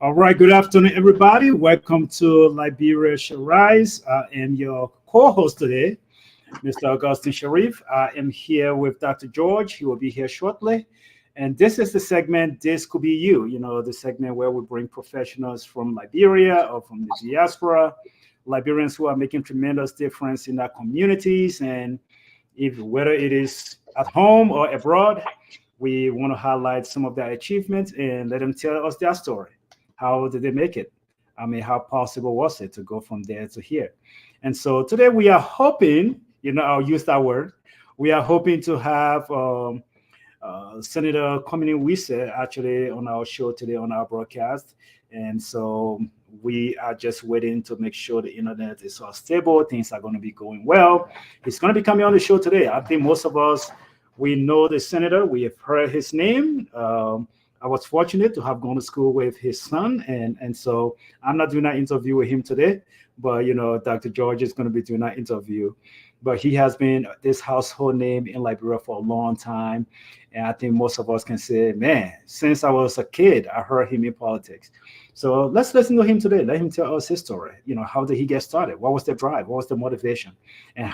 All right, good afternoon, everybody. Welcome to Liberia Shall Rise. I am your co-host today, Mr. Augustine Sharif. I am here with Dr. George. He will be here shortly. And this is the segment, This Could Be You, the segment where we bring professionals from Liberia or from the diaspora, Liberians who are making tremendous difference in our communities. And if whether it is at home or abroad, we want to highlight some of their achievements and let them tell us their story. How did they make it? I mean, how possible was it to go from there to here? And so today we are hoping, I'll use that word. We are hoping to have Senator Conmany Wesseh actually on our show today on our broadcast. And so we are just waiting to make sure the internet is all stable. Things are going to be going well. He's going to be coming on the show today. I think most of us, we know the senator. We have heard his name. I was fortunate to have gone to school with his son, and so I'm not doing that interview with him today, but Dr. George is going to be doing that interview. But he has been this household name in Liberia for a long time, and I think most of us can say, man, since I was a kid, I heard him in politics. So let's listen to him today. Let him tell us his story. How did he get started? What was the drive? What was the motivation? And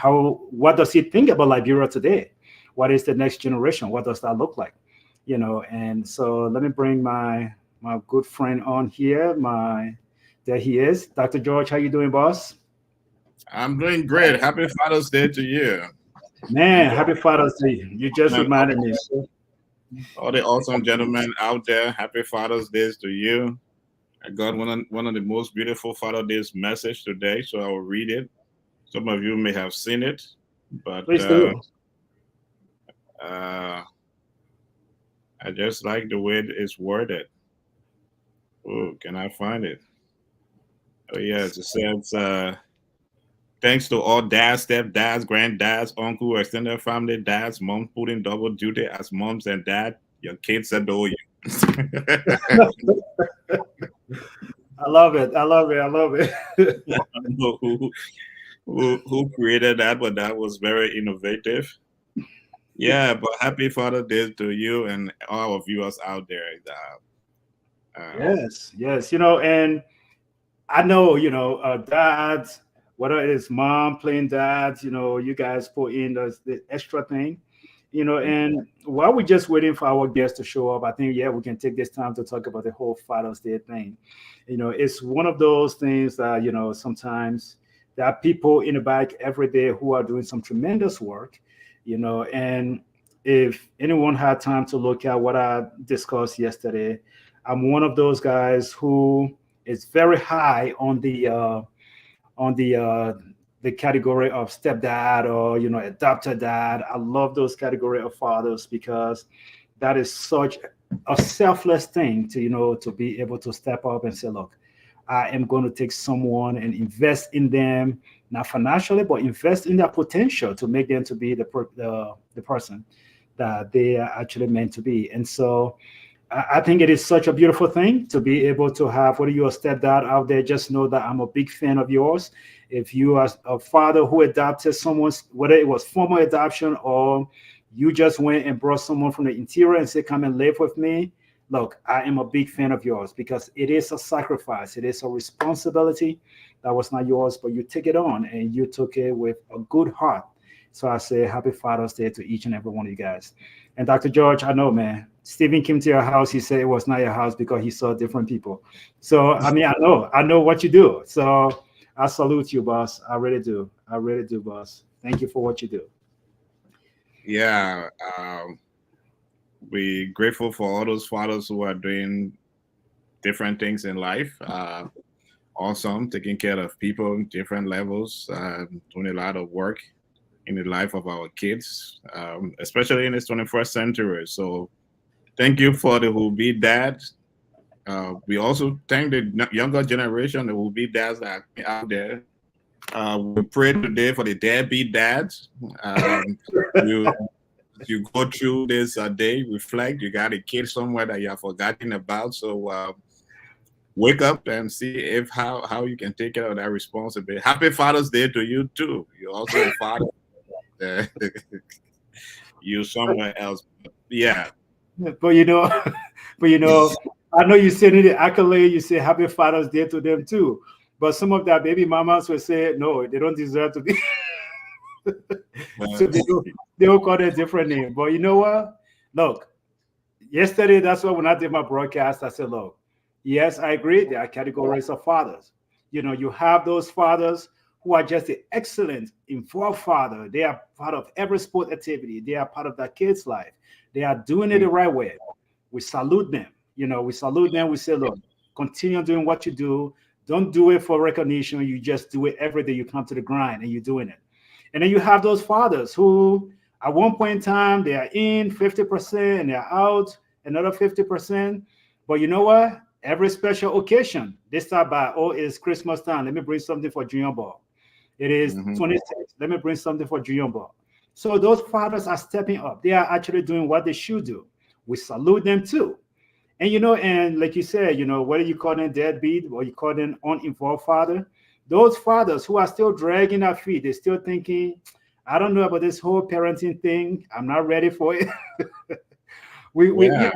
what does he think about Liberia today? What is the next generation? What does that look like? And so let me bring my good friend on here. There he is. Dr. George, how you doing, boss? I'm doing great. Happy Father's Day to you. Man, happy Father's Day. You just reminded me. All the awesome gentlemen out there, happy Father's Day to you. I got one of the most beautiful Father's Day message today, so I will read it. Some of you may have seen it, but please do. I just like the way it's worded. Oh, can I find it? Oh, yes. It says, thanks to all dads, stepdads, granddads, uncle, extended family, dads, moms putting double duty as moms and dad. Your kids adore you. I love it. I love it. I love it. I don't know who created that, but that was very innovative. Yeah, but happy Father's Day to you and all our viewers out there. Yes. And I know, dads, whether it is mom playing dads, you guys put in the extra thing, and while we're just waiting for our guests to show up, I think, we can take this time to talk about the whole Father's Day thing. It's one of those things that, sometimes there are people in the back every day who are doing some tremendous work, and if anyone had time to look at what I discussed yesterday, I'm one of those guys who is very high on the category of stepdad or adopted dad. I love those category of fathers because that is such a selfless thing to be able to step up and say, look, I am going to take someone and invest in them, not financially, but invest in their potential to make them to be the person that they are actually meant to be. And so I think it is such a beautiful thing to be able to have, whether you're a stepdad out there, just know that I'm a big fan of yours. If you are a father who adopted someone, whether it was formal adoption or you just went and brought someone from the interior and said, come and live with me, look, I am a big fan of yours because it is a sacrifice. It is a responsibility that was not yours, but you took it on and you took it with a good heart. So I say happy Father's Day to each and every one of you guys. And Dr. George, I know, man, Stephen came to your house. He said it was not your house because he saw different people. So, I mean, I know what you do. So I salute you, boss. I really do. I really do, boss. Thank you for what you do. Yeah. We're grateful for all those fathers who are doing different things in life. Awesome, taking care of people, different levels, doing a lot of work in the life of our kids, especially in this 21st century. So thank you for the who be dads. We also thank the younger generation, the who be dads that are out there. We pray today for the deadbeat dads. You go through this day, reflect. You got a kid somewhere that you have forgotten about. So wake up and see if how you can take care of that responsibility. Happy Father's Day to you too. You're also a father. You somewhere else. Yeah. But I know you sending the accolade, you say Happy Father's Day to them too. But some of that baby mamas will say, no, they don't deserve to be. But So they will call it a different name. But you know what? Look, yesterday, that's why when I did my broadcast, I said, look, yes, I agree. There are categories of fathers. You know, you have those fathers who are just the excellent, involved father. They are part of every sport activity. They are part of their kid's life. They are doing it the right way. We salute them. You know, we salute them. We say, look, continue doing what you do. Don't do it for recognition. You just do it every day. You come to the grind and you're doing it. And then you have those fathers who, at one point in time, they are in 50% and they're out another 50%. But you know what? Every special occasion, they start by, oh, it's Christmas time. Let me bring something for Junior Ball. It is mhm. 26. Let me bring something for Junior Ball. So those fathers are stepping up. They are actually doing what they should do. We salute them too. And you know, and like you said, you know, whether you call them deadbeat or you call them uninvolved father, those fathers who are still dragging their feet, they're still thinking, I don't know about this whole parenting thing. I'm not ready for it. We you Yeah, know,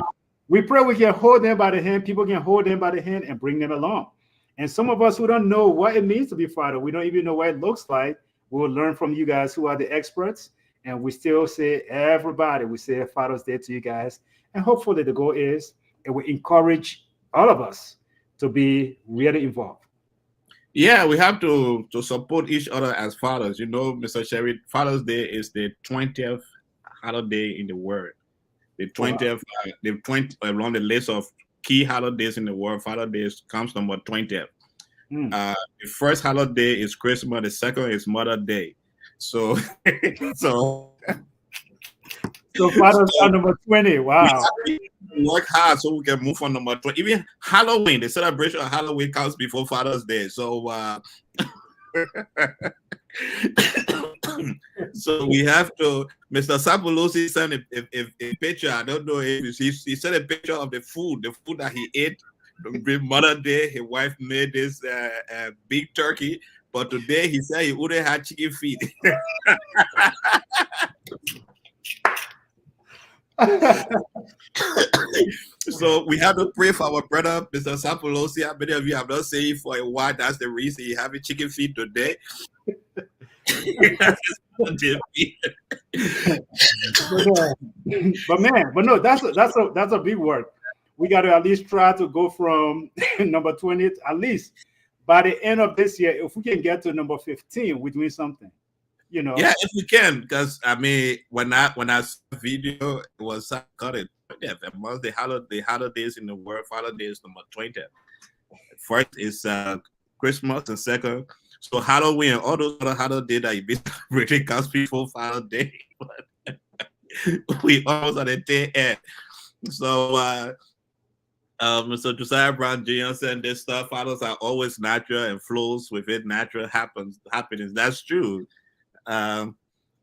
we pray we can hold them by the hand. People can hold them by the hand and bring them along. And some of us who don't know what it means to be father, we don't even know what it looks like. We'll learn from you guys who are the experts. And we still say everybody, we say Father's Day to you guys. And hopefully the goal is it will encourage all of us to be really involved. yeah, we have to support each other as fathers. You know, Mr. Sherry, Father's Day is the 20th holiday in the world. The Wow. 20th, the 20 around the list of key holidays in the world. Father's Day comes number 20th. Hmm. The first holiday is Christmas. The second is Mother Day. So, so, So Father's so Day number 20. we Wow. have to work hard so we can move on number 20. Even Halloween, the celebration of Halloween comes before Father's Day. So, so we have to. Mr. Sapolosi sent a picture. I don't know if he sent a picture of the food that he ate. Mother Day, his wife made this big turkey, but today he said he wouldn't have chicken feet. So we have to pray for our brother, Mr. Sapolosi. How many of you have not seen for a while? That's the reason he having chicken feet today. But no, that's a big work. We got to at least try to go from number 20 at least by the end of this year. If we can get to number 15, we're doing something. You Yeah, know, if we can, because I mean, when I saw the video, it was cut it. Yeah, amongst the holidays in the world, holidays number 20. First is Christmas, and second, so Halloween, all those other holidays that you be celebrating comes before Father's Day. We almost at the tail end. So Mr. Josiah Brown Jr. said this stuff, fathers are always natural and flows with it, natural happiness. That's true. Um,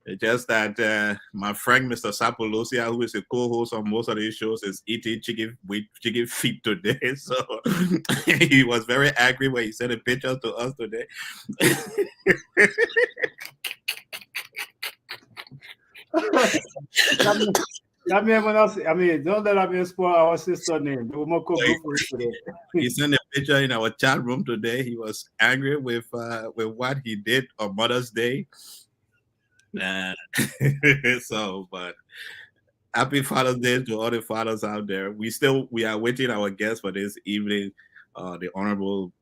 it's just that my friend Mr. Sapolosia, who is a co-host on most of these shows, is eating chicken with chicken feet today. So he was very angry when he sent a picture to us today. that means, that means when else, I mean, don't let that man spoil our sister name. We will more cook good for us today. He sent a picture in our chat room today. He was angry with what he did on Mother's Day. Uh, so, but happy Father's Day to all the fathers out there. We are waiting our guest for this evening. The Honorable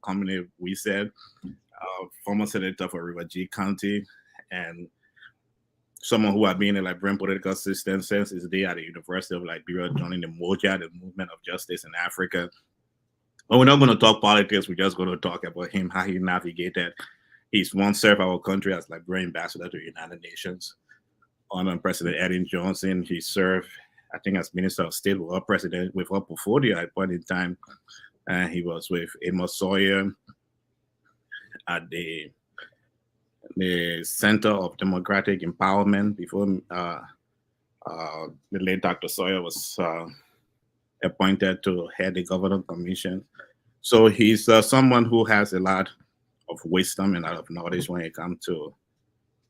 Conmany, we said, former senator for River G County, and someone who has been in the Liberian political system since his day at the University of Liberia, joining the Moja, the Movement of Justice in Africa. But we're not going to talk politics. We're just going to talk about him, how he navigated. He's once served our country as Liberian ambassador to the United Nations. Under President Eddie Johnson, he served, I think, as Minister of State with our president, with our portfolio at point in time. And he was with Amos Sawyer at the Center of Democratic Empowerment before the late Dr. Sawyer was appointed to head the Government Commission. So he's someone who has a lot of wisdom and a lot of knowledge when it comes to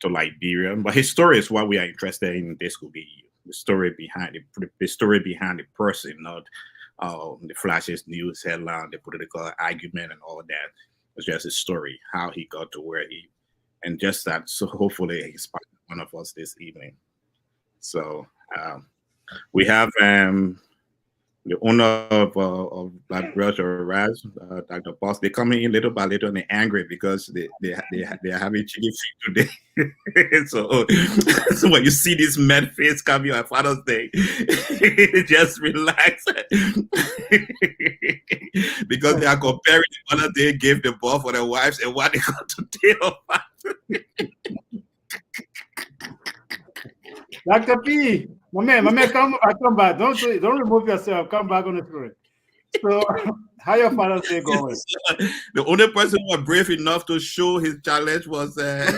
Liberia. But his story is what we are interested in. This could be the story behind the person, not the flashes news headline, the political argument, and all that. It's just a story how he got to where he, and just that. So hopefully, he inspired one of us this evening. So we have the owner of Black Brother Raz, Dr. Boss. They're coming in little by little and they're angry because they're having chicken feet today. so so when you see this mad face coming on Father's Day, just relax. Because they are comparing the mother they gave the ball for their wives and what they got today of Dr. P, my man, come back. Don't remove yourself. Come back on the screen. So, how your Father's Day going? The only person who was brave enough to show his challenge was. Let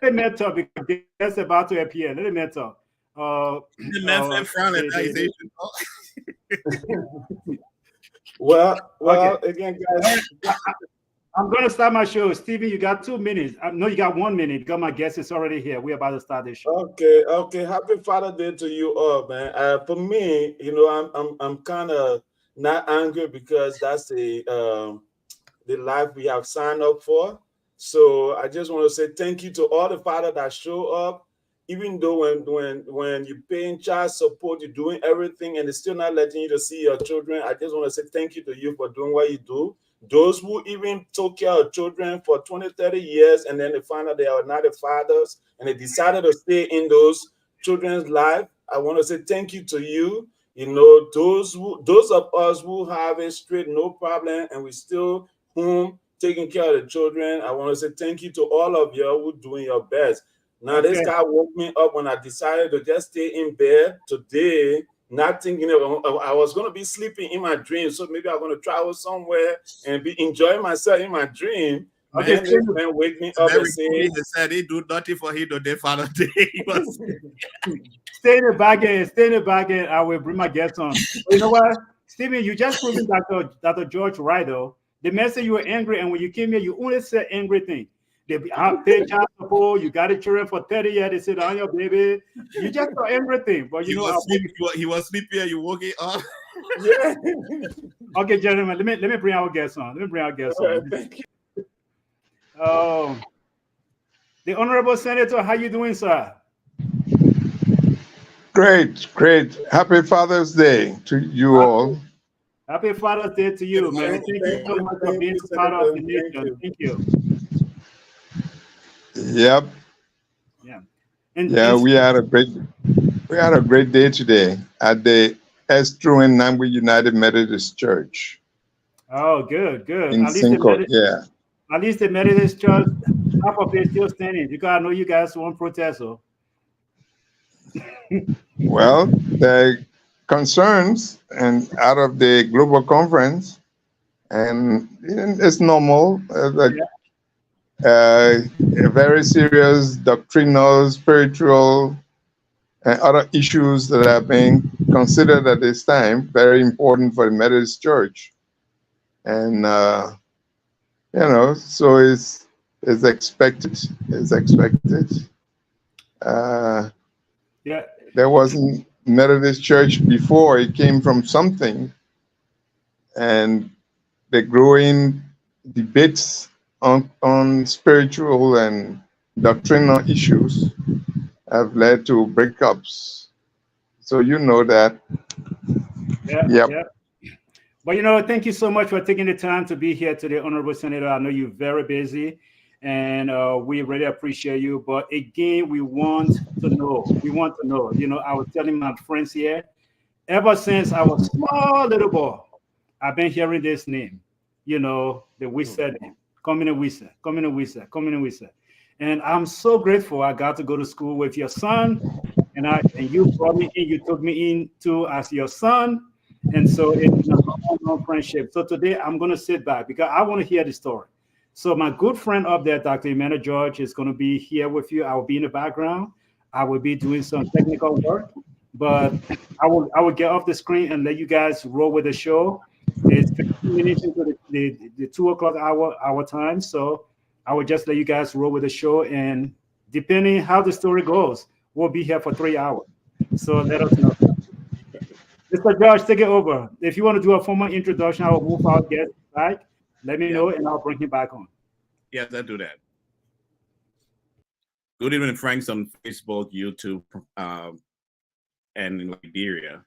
me talk because guests about to appear. Let me talk. The man frown at Well, again, guys. I'm going to start my show. Stevie, you got 2 minutes. No, you got 1 minute because my guest is already here. We're about to start the show. Okay. Happy Father's Day to you all, man. For me, I'm kind of not angry because that's the life we have signed up for. So I just want to say thank you to all the fathers that show up, even though when you're paying child support, you're doing everything, and it's still not letting you to see your children. I just want to say thank you to you for doing what you do. Those who even took care of children for 20, 30 years, and then they find out they are not the fathers, and they decided to stay in those children's life. I want to say thank you to you. Those of us who have it straight, no problem, and we still home taking care of the children. I want to say thank you to all of you who doing your best. Now, This guy woke me up when I decided to just stay in bed today. Not thinking I was going to be sleeping in my dream, so maybe I'm going to travel somewhere and be enjoying myself in my dream. Okay, man wake me up and say, he said he do nothing for him today, Father Day. Stay in the back end. I will bring my guests on. You know what, Stephen, you just proved Dr. George right, though. The message you were angry, and when you came here, you only said angry thing. They pay child support. You got a children for 30 years. They said, "On your baby." You just saw everything, but he was sleepy. And you woke it up. Yeah. Okay, gentlemen. Let me bring our guests on. Thank you. The Honorable Senator, how you doing, sir? Great. Happy Father's Day to you all. Happy Father's Day to you, man. Thank you so much for being part of the nation. Thank you. Yep. Yeah. We had a great day today at the Estruin Nangwe United Methodist Church. Oh, good. In Cinco, yeah. At least the Methodist Church, half of it still standing. Because I know you guys won't protest, so. Well, the concerns and out of the global conference, and it's normal. Very serious doctrinal, spiritual, and other issues that are being considered at this time, very important for the Methodist Church. And, so it's expected. There wasn't Methodist Church before. It came from something. And the growing debates on spiritual and doctrinal issues have led to breakups. So you know that. Yeah. But thank you so much for taking the time to be here today, Honorable Senator. I know you're very busy, and we really appreciate you. But again, we want to know. I was telling my friends here, ever since I was a small little boy, I've been hearing this name, the Wesseh name. Conmany Wesseh. And I'm so grateful I got to go to school with your son, and you brought me in, you took me in too as your son. And so it's a long friendship. So today I'm going to sit back because I want to hear the story. So my good friend up there, Dr. Emmanuel George, is going to be here with you. I will be in the background. I will be doing some technical work, but I will get off the screen and let you guys roll with the show. It's 15 minutes into the 2 o'clock our time. So I will just let you guys roll with the show. And depending how the story goes, we'll be here for 3 hours. So let us know. Mr. George, take it over. If you want to do a formal introduction, I'll move our guest back. Let me Yeah. know, and I'll bring him back on. Yes, I do that. Good evening, friends on Facebook, YouTube, and in Liberia.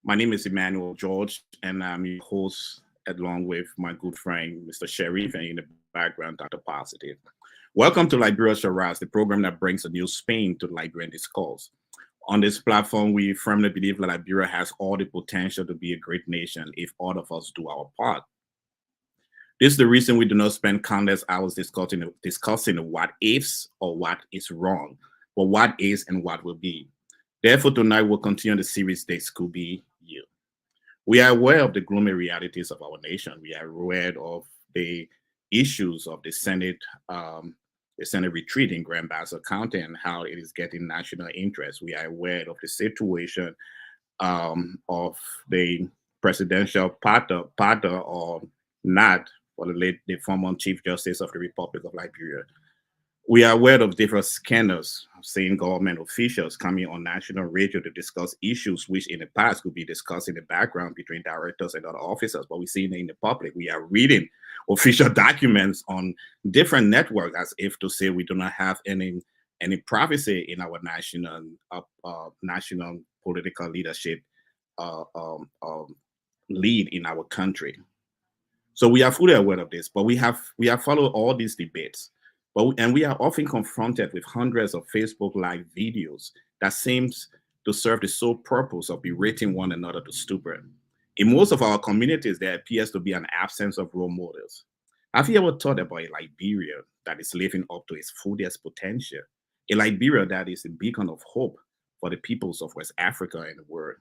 My name is Emmanuel George, and I'm your host, along with my good friend, Mr. Sharif, and in the background, Dr. Positive. Welcome to Liberia Shiraz, the program that brings a new spin to Liberian discourse. On this platform, we firmly believe that Liberia has all the potential to be a great nation if all of us do our part. This is the reason we do not spend countless hours discussing what ifs or what is wrong, but what is and what will be. Therefore, tonight we'll continue the series This Could Be You. We are aware of the gloomy realities of our nation. We are aware of the issues of the Senate retreat in Grand Bassa County and how it is getting national interest. We are aware of the situation of the presidential pardon or not for the former Chief Justice of the Republic of Liberia. We are aware of different scandals, seeing government officials coming on national radio to discuss issues which in the past could be discussed in the background between directors and other officers, but we see it in the public. We are reading official documents on different networks as if to say we do not have any privacy in our national political leadership lead in our country. So we are fully aware of this, but we have followed all these debates, and we are often confronted with hundreds of Facebook Live videos that seems to serve the sole purpose of berating one another to stupor. In most of our communities, there appears to be an absence of role models. Have you ever thought about a Liberia that is living up to its fullest potential? A Liberia that is a beacon of hope for the peoples of West Africa and the world.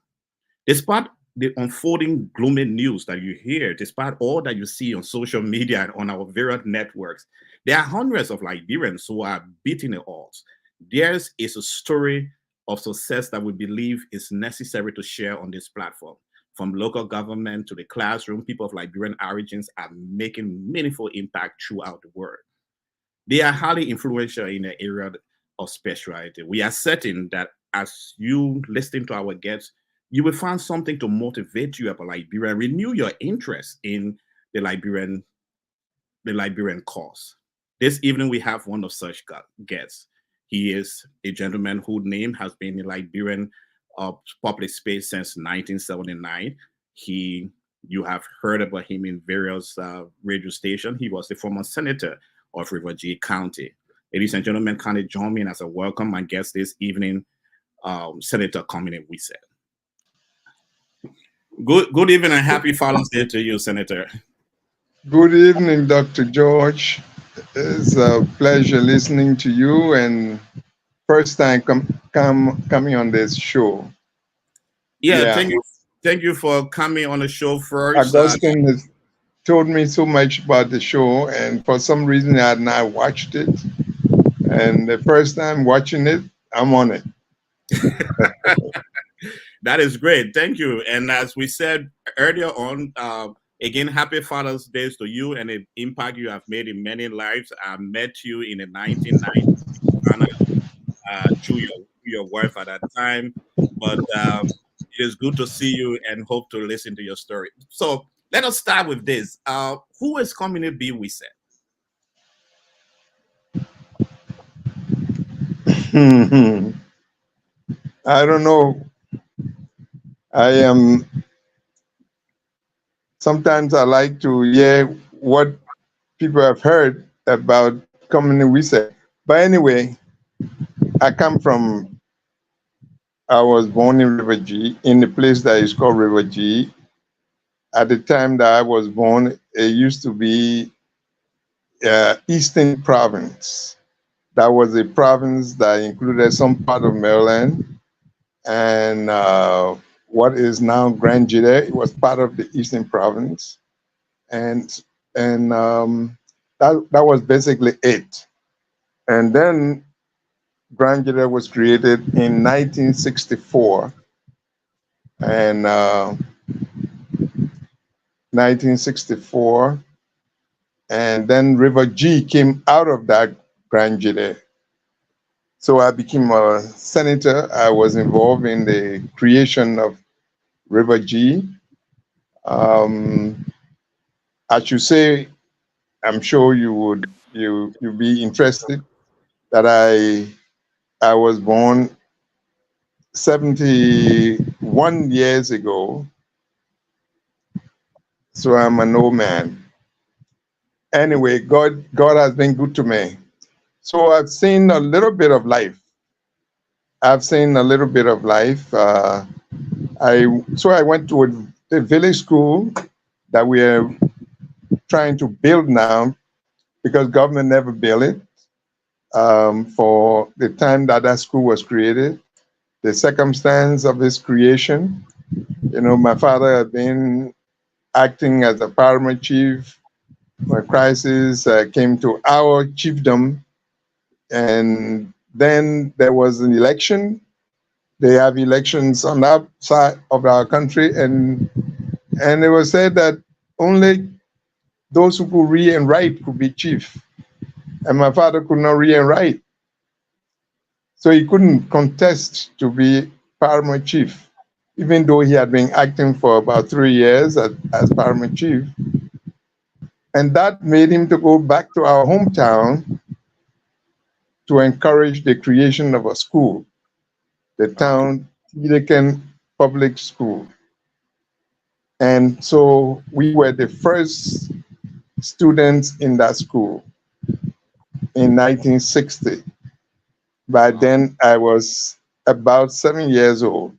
Despite the unfolding gloomy news that you hear, despite all that you see on social media and on our various networks, there are hundreds of Liberians who are beating the odds. Theirs is a story of success that we believe is necessary to share on this platform. From local government to the classroom, people of Liberian origins are making meaningful impact throughout the world. They are highly influential in the area of spirituality. We are certain that as you listen to our guests, you will find something to motivate you about Liberia, renew your interest in the Liberian cause. This evening, we have one of such guests. He is a gentleman whose name has been in Liberian public space since 1979. You have heard about him in various radio stations. He was the former senator of River G County. Ladies and gentlemen, kindly join me as I welcome my guest this evening, Senator Conmany Wesseh. Good evening and happy Father's Day to you, Senator. Good evening, Dr. George. It's a pleasure listening to you, and first time coming on this show. Yeah, thank you for coming on the show first. Augustine has told me so much about the show, and for some reason I had not watched it. And the first time watching it, I'm on it. That is great. Thank you. And as we said earlier on, again, happy Father's Day to you and the impact you have made in many lives. I met you in the 1990s through your wife at that time. But it is good to see you and hope to listen to your story. So let us start with this. Who is Conmany B. Wesseh? I don't know. Sometimes I like to hear what people have heard about Conmany Wesseh. But anyway, I was born in River G, in the place that is called River G. At the time that I was born, it used to be Eastern Province. That was a province that included some part of Maryland and what is now Grand Jide. It was part of the Eastern Province, and that was basically it. And then Grand Jide was created in 1964, and 1964, and then River G came out of that Grand Jide. So I became a senator. I was involved in the creation of River G. Um, I should say, I'm sure you be interested that I was born 71 years ago, so I'm an old man. Anyway, God has been good to me. So I've seen a little bit of life. I've seen a little bit of life. I went to a village school that we are trying to build now because government never built it for the time that that school was created. The circumstance of its creation. You know, my father had been acting as a paramount chief when crisis came to our chiefdom, and then there was an election. They have elections on that side of our country, and it was said that only those who could read and write could be chief. And my father could not read and write, so he couldn't contest to be paramount chief, even though he had been acting for about 3 years as paramount chief. And that made him to go back to our hometown to encourage the creation of a school, the Okay. town Tidekan Public School. And so we were the first students in that school in 1960. By Wow. then, I was about 7 years old.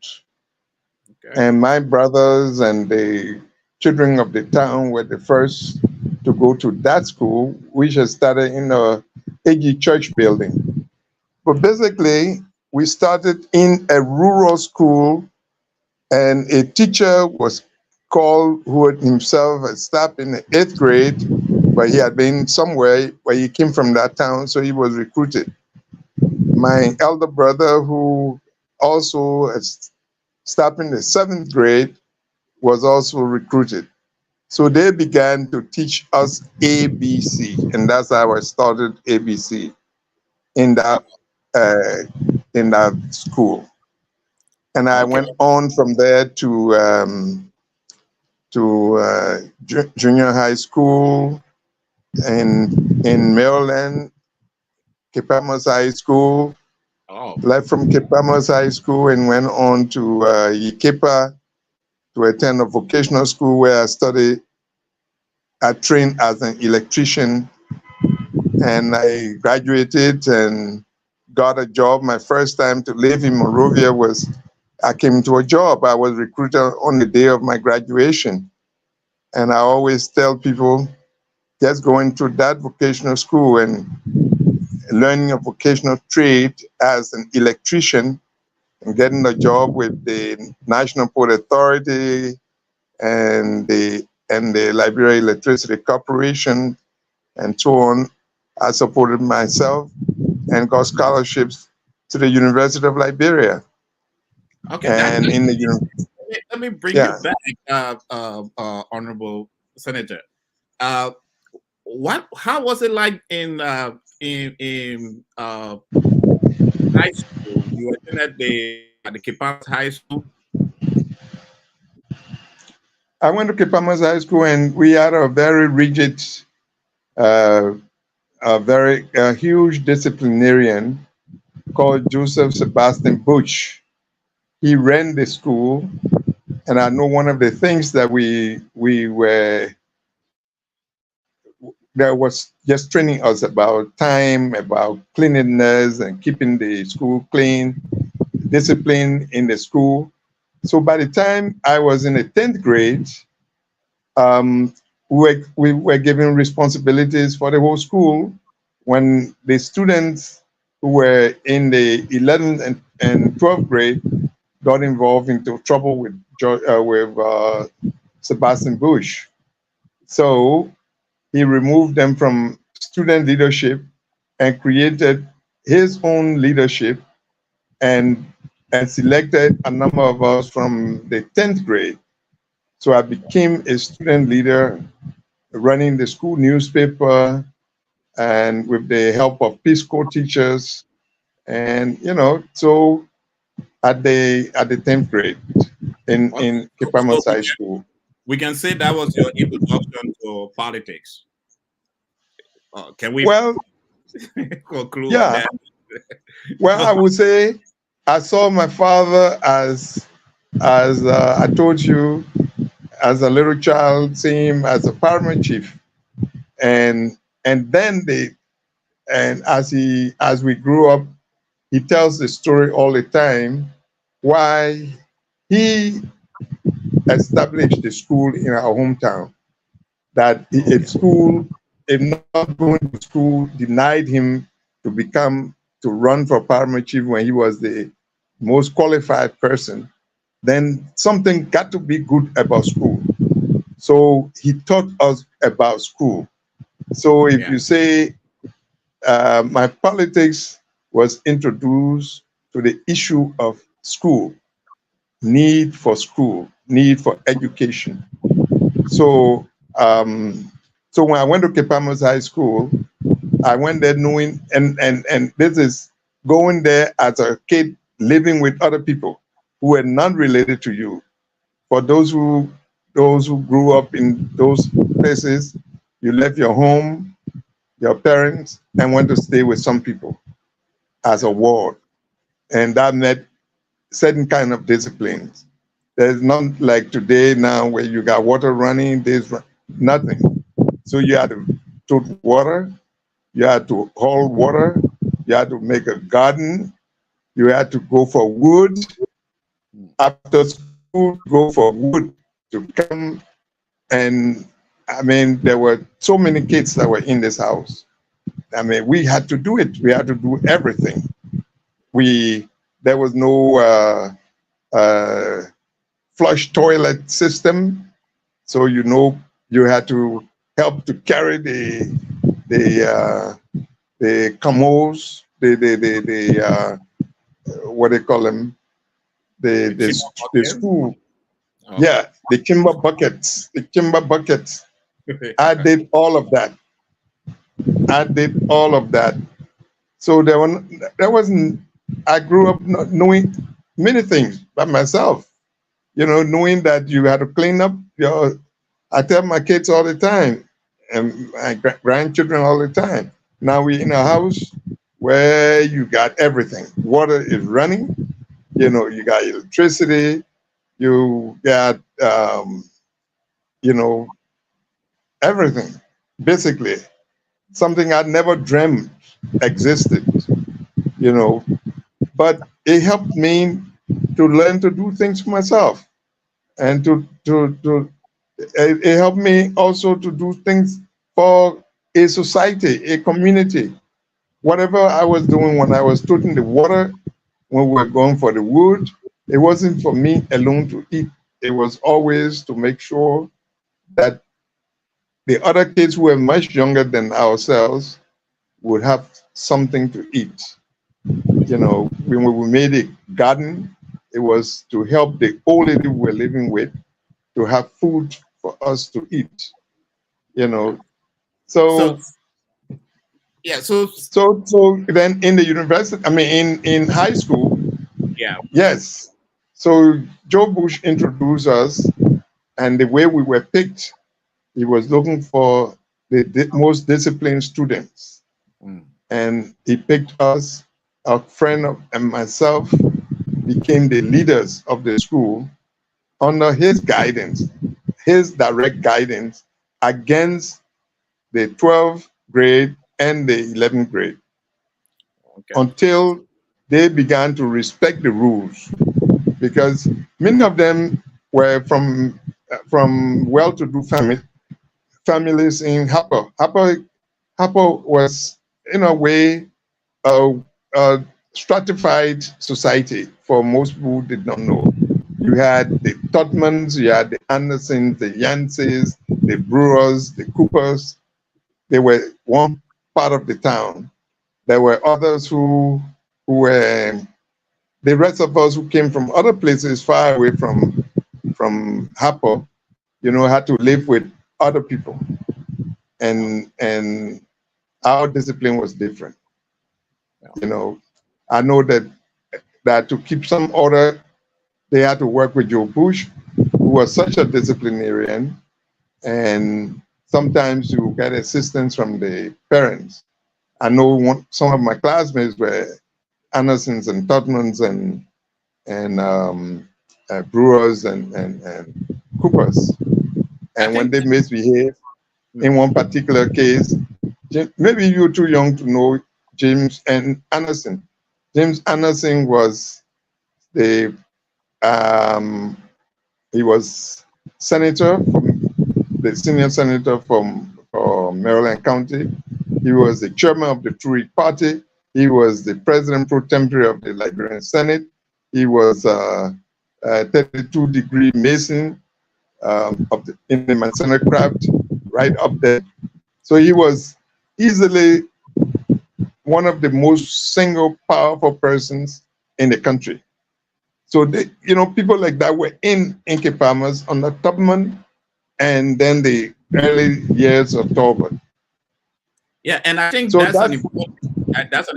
Okay. And my brothers and the children of the town were the first to go to that school, which had started in a AG church building. But basically, we started in a rural school, and a teacher was called who had himself had stopped in the 8th grade, but he had been somewhere where he came from that town, so he was recruited. My elder brother, who also had stopped in the 7th grade, was also recruited. So they began to teach us ABC, and that's how I started ABC in that uh, in that school. And I Okay. went on from there to junior high school in Maryland, Kipamos High School. Oh. Left from Kipamos High School and went on to Yikipa to attend a vocational school where I studied. I trained as an electrician, and I graduated and got a job. My first time to live in Monrovia was I came to a job. I was recruited on the day of my graduation. And I always tell people just going to that vocational school and learning a vocational trade as an electrician and getting a job with the National Port Authority and the Liberia Electricity Corporation and so on. I supported myself and got scholarships to the University of Liberia. Okay. That And in the let me bring you yeah, back, Honorable Senator. Uh, what? How was it like in high school? You attended the Kipamas High School. I went to Kipamos High School, and we had a very rigid, uh, a very huge disciplinarian called Joseph Sebastian Bush. He ran the school, and I know one of the things that we were that was just training us about time, about cleanliness, and keeping the school clean, discipline in the school. So by the time I was in the 10th grade, um, we were given responsibilities for the whole school. When the students who were in the 11th and 12th grade got involved into trouble with Sebastian Bush. So he removed them from student leadership and created his own leadership and and selected a number of us from the 10th grade. So I became a student leader running the school newspaper and with the help of Peace Corps teachers. And so at the 10th grade. Okay. in So Kipamos High School. we can say that was your introduction to politics. Can we Well, conclude on yeah. that? Well, I would say I saw my father as I told you, as a little child, seeing him as a paramount chief, and then as we grew up, he tells the story all the time why he established the school in our hometown. That if school, if not going to school, denied him to run for paramount chief when he was the most qualified person, then something got to be good about school. So he taught us about school. So if Yeah. you say my politics was introduced to the issue of school, need for education. So, so when I went to Kipamos High School, I went there knowing, and this is going there as a kid living with other people who were not related to you. For those who grew up in those places, you left your home, your parents, and went to stay with some people as a ward, and that meant certain kind of disciplines. There's not like today now where you got water running, there's nothing. So you had to tote water, you had to haul water, you had to make a garden, you had to go for wood. After school, go for wood to come. And I mean, there were so many kids that were in this house. I mean, we had to do it. We had to do everything. There was no flush toilet system, so you had to help to carry the commodes, what they call them, the school. Okay. Yeah, the timber buckets, I did all of that. So there wasn't. I grew up not knowing many things by myself. Knowing that you had to clean up your. I tell my kids all the time, and my grandchildren all the time. Now we in a house where you got everything. Water is running. You got electricity. You got everything. Basically, something I never dreamed existed. You know, but it helped me to learn to do things for myself, and it helped me also to do things for a society, a community. Whatever I was doing when I was taking the water, when we were going for the wood, it wasn't for me alone to eat. It was always to make sure that the other kids who were much younger than ourselves would have something to eat. When we made a garden, it was to help the old lady we were living with to have food for us to eat. So So yeah, so so then in the university, I mean in high school, yeah, yes. So Joe Bush introduced us, and the way we were picked, he was looking for the most disciplined students, mm, and he picked us. A friend and myself became the leaders of the school under his guidance, his direct guidance against the 12th grade and the 11th grade okay, until they began to respect the rules, because many of them were from well-to-do families in Harper. Harper was in a way a stratified society for most people who did not know. You had the Todmans, you had the Andersons, the Yanceys, the Brewers, the Coopers. They were one part of the town. There were others who were the rest of us who came from other places far away from Harper, had to live with other people, and our discipline was different. yeah, You know, I know that to keep some order, they had to work with Joe Bush, who was such a disciplinarian, and sometimes you get assistance from the parents. I know some of my classmates were Andersons and Totmans and Brewers and Coopers. And when they misbehave, in one particular case, maybe you're too young to know James and Anderson. James Anderson was the he was senator, the senior senator from Maryland County. He was the chairman of the Truitt Party. He was the president pro tempore of the Liberian Senate. He was a 32-degree Mason in the Masonic craft, right up there. So he was easily one of the most single powerful persons in the country. So people like that were in Inky Palmer's under Tubman, and then the early years of Talbot. Yeah, and I think so that's an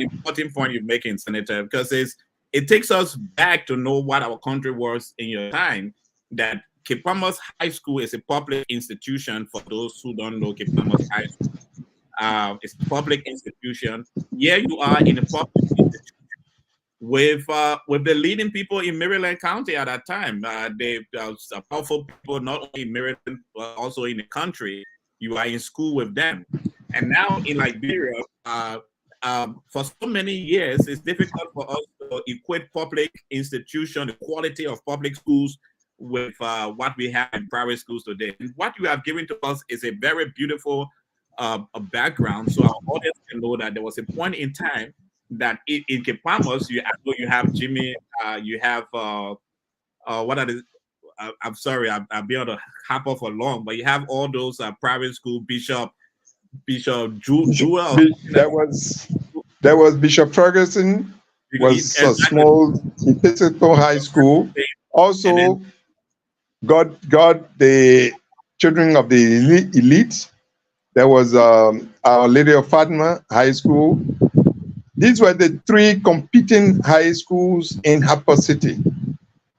important point you're making, Senator, because it takes us back to know what our country was in your time. That Kipamos High School is a public institution. For those who don't know Kipamos High School, it's a public institution. Here you are in a public institution with the leading people in Maryland County at that time. They powerful people not only in Maryland but also in the country. You are in school with them, and now in Liberia, for so many years, it's difficult for us to equate public institution, the quality of public schools, with what we have in private schools today. And what you have given to us is a very beautiful a background, so our audience can know that there was a point in time that in Kipamos, you have Jimmy, you have what are the I'm sorry, I'll be able to hop off for long, but you have all those private school Bishop Jewel. There was Bishop Ferguson, was a small Episcopal high school. Also, got the children of the elite. There was Our Lady of Fatima High School. These were the three competing high schools in Harper City.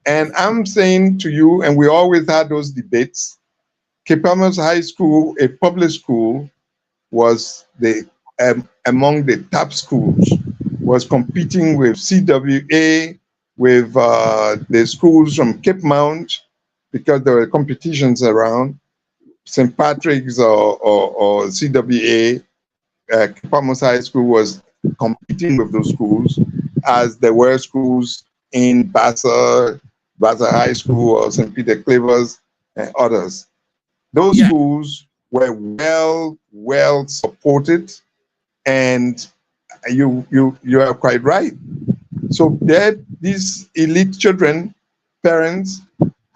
And I'm saying to you, and we always had those debates, Kipamos High School, a public school, was among the top schools, was competing with CWA, with the schools from Cape Mount, because there were competitions around, St. Patrick's or CWA. Kipamos High School was competing with those schools, as there were schools in Bassa High School or St. Peter Clavers and others. Those schools were well supported, and you are quite right. So these elite children, parents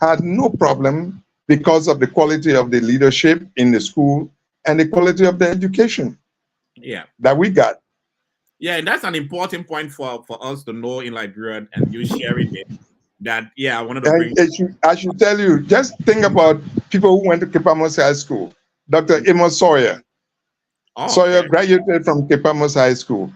had no problem because of the quality of the leadership in the school and the quality of the education that we got. Yeah, and that's an important point for us to know in Liberia, and you sharing it. That I wanted to bring. I should tell you, just think about people who went to Kipamos High School. Dr. Amos Sawyer. Sawyer graduated from Kipamos High School.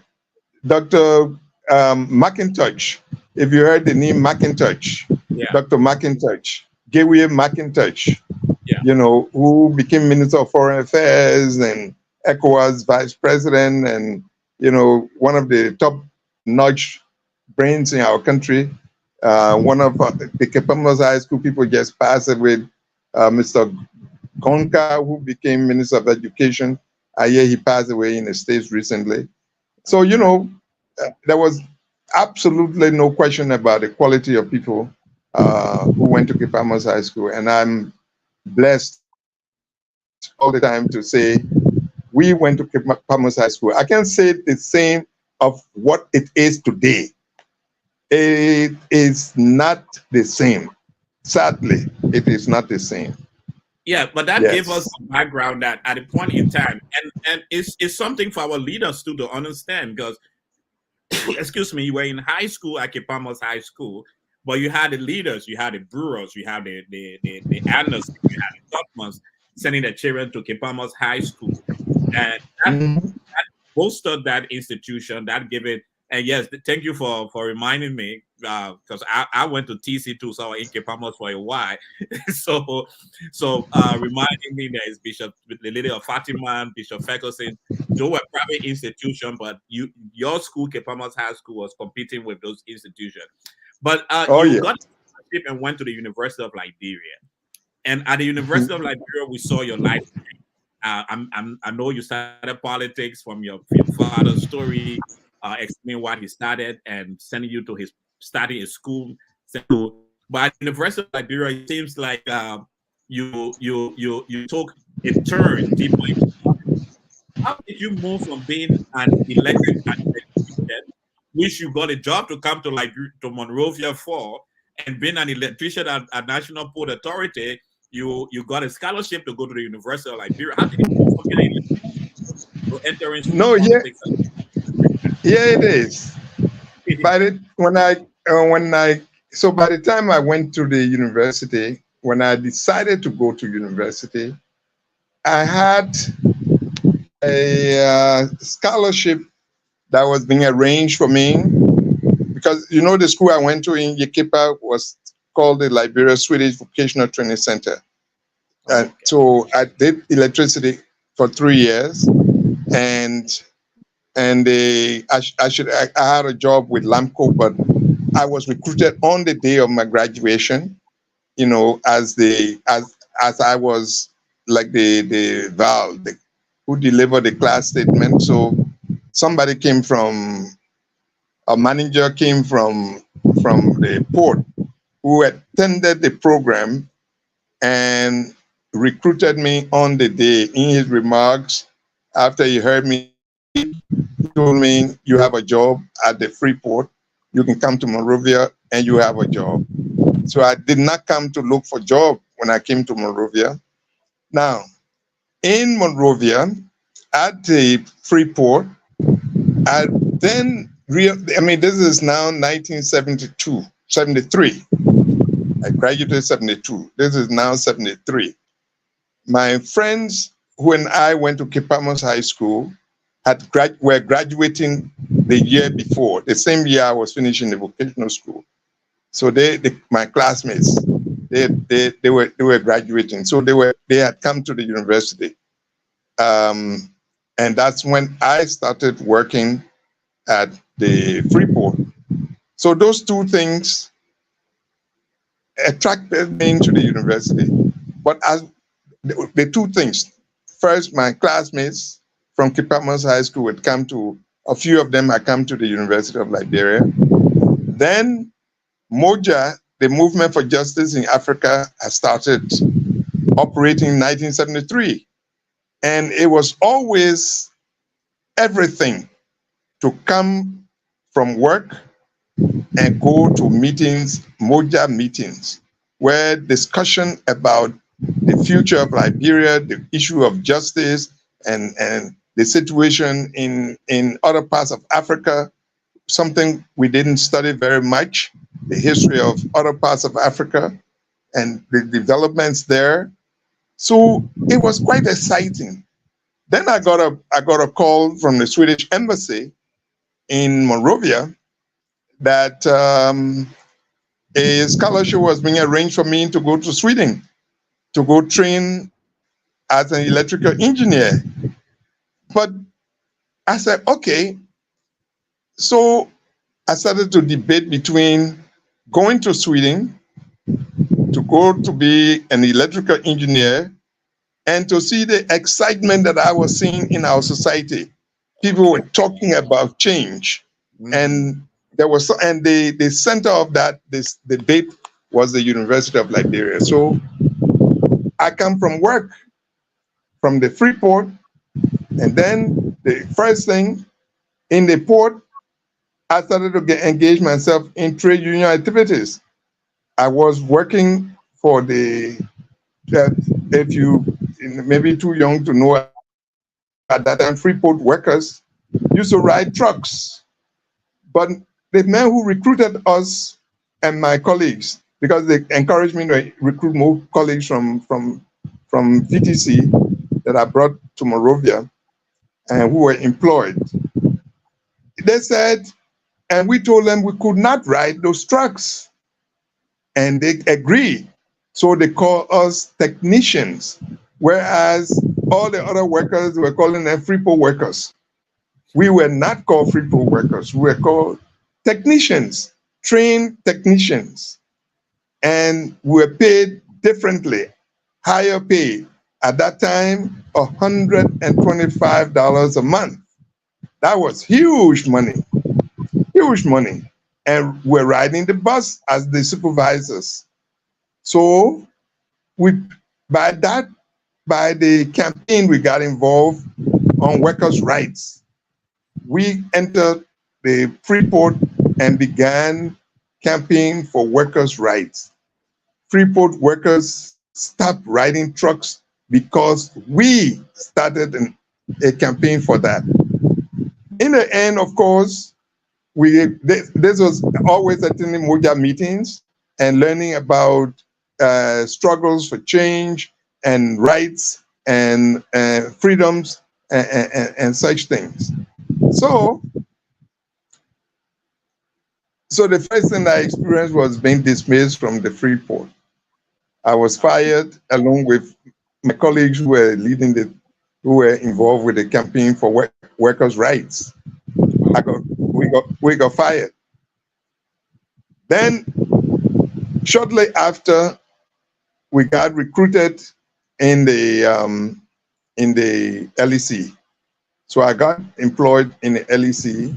Dr. McIntosh, if you heard the name McIntosh, Dr. McIntosh, Gabriel McIntosh, who became Minister of Foreign Affairs and ECOWAS Vice President, and one of the top-notch brains in our country. One of the Kipamos High School people just passed away, Mr. Gonka, who became Minister of Education. He passed away in the States recently. So, there was absolutely no question about the quality of people who went to Kipamos High School. And I'm blessed all the time to say we went to Kipamos High School. I can say the same of what it is today. It is not the same. Sadly, it is not the same. Yeah, but that gave us a background that at a point in time, and it's something for our leaders too to understand, because, excuse me, you were in high school at Kipamos High School, but you had the leaders, you had the Brewers, you had the Andersons, you had the Totmans sending their children to Kipamos High School. And that bolstered that institution, that gave it. And yes, thank you for reminding me because I went to TC2, so in Cape Palmas for a while. so reminding me that it's Bishop the Lady of Fatima, Bishop Ferguson. Those were private institutions, but your school, Cape Palmas High School, was competing with those institutions. But Oh you yeah. got a scholarship and went to the University of Liberia. And at the University of Liberia, we saw your life. I know you started politics from your father's story, explaining what he started and sending you to his study in school. But at the University of Liberia, it seems like you took a turn deeper into politics. How did you move from being an electric student, which you got a job to come to Monrovia for, and being an electrician at National Port Authority? You got a scholarship to go to the University of Liberia. How did you move from being an electrician to entering No, yeah, politics? yeah, it is. But by the time I went to the university, when I decided to go to university, I had a scholarship that was being arranged for me, because the school I went to in Yekipa was called the Liberia Swedish Vocational Training Center. And so I did electricity for 3 years, and I had a job with Lamco, but I was recruited on the day of my graduation, as I was like the valve who delivered the class statement. So somebody came a manager came from the port who attended the program and recruited me on the day. In his remarks, after he heard me, he told me, "You have a job at the Freeport. You can come to Monrovia and you have a job." So I did not come to look for job when I came to Monrovia. Now, in Monrovia, at the Freeport, I then this is now 1972, 73. I graduated 72. This is now 73. My friends who and I went to Cape Palmas High School were graduating the year before, the same year I was finishing the vocational school. So my classmates, they were graduating. So they had come to the university. And that's when I started working at the Freeport. So those two things attracted me into the university. But as the two things, first, my classmates from Cape Palmas High School would come to, a few of them had come to the University of Liberia. Then MOJA, the Movement for Justice in Africa, had started operating in 1973. And it was always everything to come from work and go to meetings, MOJA meetings, where discussion about the future of Liberia, the issue of justice, and the situation in other parts of Africa, something we didn't study very much, the history of other parts of Africa and the developments there. So it was quite exciting. Then I got a call from the Swedish embassy in Monrovia that a scholarship was being arranged for me to go to Sweden to go train as an electrical engineer. But I said, okay. So I started to debate between going to Sweden to go to be an electrical engineer and to see the excitement that I was seeing in our society. People were talking about change. And there was, and the center of this debate was the University of Liberia. So I come from work, from the Freeport, and then the first thing in the port, I started to engage myself in trade union activities. I was working for if you maybe too young to know, at that time, Freeport workers used to ride trucks. But the men who recruited us and my colleagues, because they encouraged me to recruit more colleagues from VTC that I brought to Monrovia and who were employed. They said, And we told them we could not ride those trucks. And they agreed. So they call us technicians, whereas all the other workers were calling them Freeport workers. We were not called Freeport workers. We were called technicians, trained technicians. And we were paid differently, higher pay. At that time, $125 a month. That was huge money, huge money. And we're riding the bus as the supervisors. So by the campaign, we got involved on workers' rights. We entered the Freeport and began campaign for workers' rights. Freeport workers stopped riding trucks because we started a campaign for that. In the end, of course, this was always attending Moja meetings and learning about struggles for change and rights and freedoms and such things. So the first thing I experienced was being dismissed from the Freeport. I was fired along with my colleagues who were who were involved with the campaign for workers' rights. We got fired. Then, shortly after, we got recruited in the LEC. So I got employed in the LEC,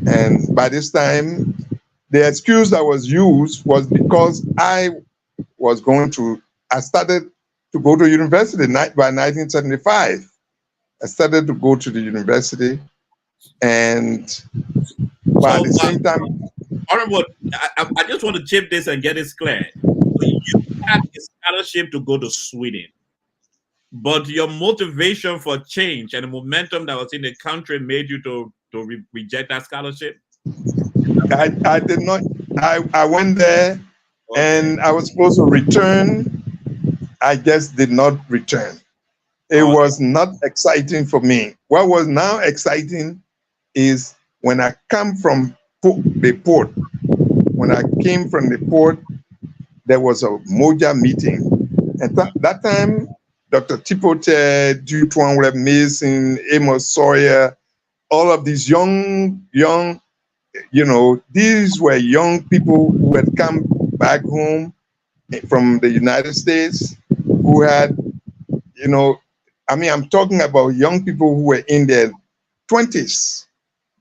and by this time, the excuse that was used was because I started to go to university by 1975. I started to go to the university, and by the same time. Honorable, I just want to chip this and get this clear. You had a scholarship to go to Sweden, but your motivation for change and the momentum that was in the country made you to reject that scholarship? I did not. I went there, and I was supposed to return. I just did not return. It was not exciting for me. What was now exciting is when I come from the port. When I came from the port, there was a Moja meeting. And that time, Dr. Tipote, Dutuan Webb Mason, Amos Sawyer, all of these young, these were young people who had come back home from the United States, who had, I'm talking about young people who were in their 20s.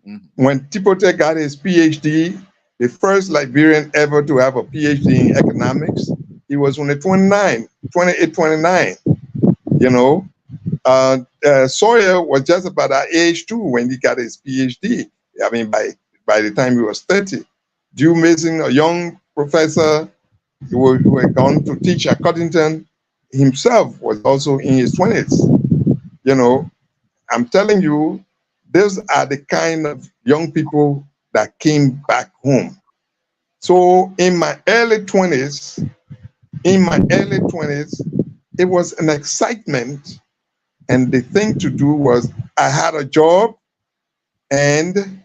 Mm-hmm. When Tipote got his PhD, the first Liberian ever to have a PhD in economics, he was only 28, 29. Sawyer was just about our age too when he got his PhD. I mean, by the time he was 30. Drew Mason, a young professor who had gone to teach at Cottington, himself was also in his 20s. I'm telling you, those are the kind of young people that came back home. So in my early 20s, it was an excitement. And the thing to do was I had a job, and